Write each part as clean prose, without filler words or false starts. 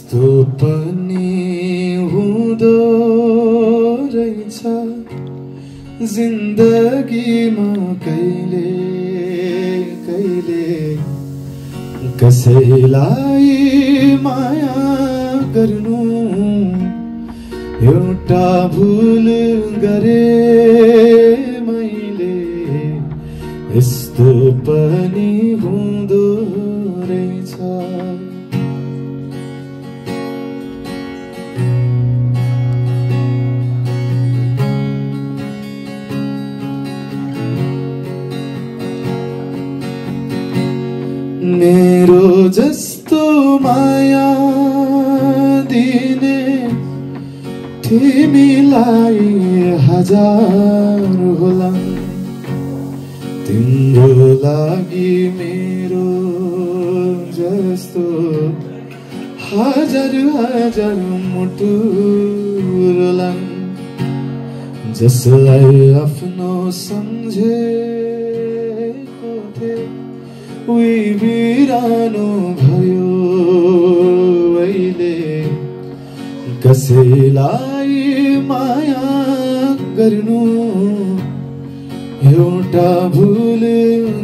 यस्तो पनि हुँदो रहेछ जिन्दगीमा कहिले कहिले कसैलाई माया गर्नु एउटा भुल गरे मैले यस्तो पनि हुँदो रहेछ मेरो जस्तो माया दिने तिमीलाई हजार होला तिम्रो लागि मेरो जस्तो हजार हजार मुटु रोला जसलाई आफ्नो सम्झेको थिए उही बिरानो भयो अहिले कसैलाई माया गर्नु एउटा भुल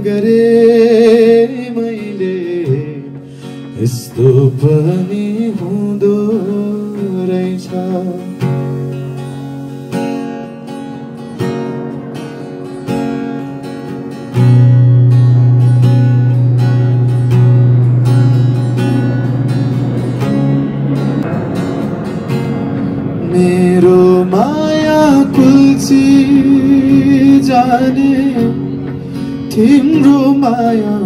गरे मैले यस्तो पनि हुँदो रहेछ मेरो माया कुल्ची जाने तिम्रो माया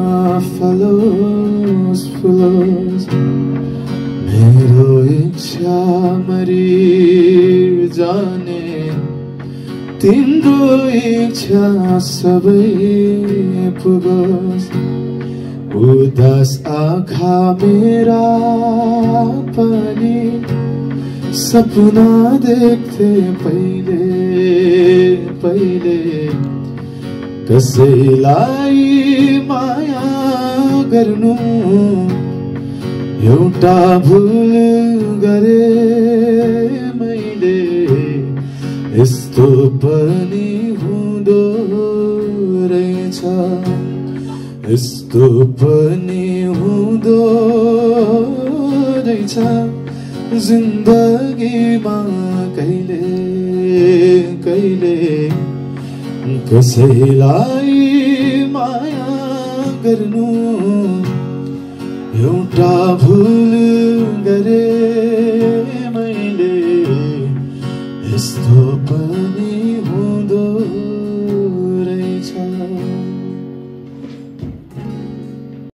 फलोस् फुलोस् मेरो इच्छा मरि जाने तिम्रो इच्छा सबै पुगोस् उदास आँखा मेरा पनि सपना देख्थे पहिले पहिले कसैलाई माया गर्नु एउटा भुल गरे मैले यस्तो पनि हुँदो रहेछ यस्तो पनि हुँदो रहेछ जिन्दगीमा कहिले कहिले कसैलाई माया गर्नु एउटा भुल गरे मैले यस्तो पनि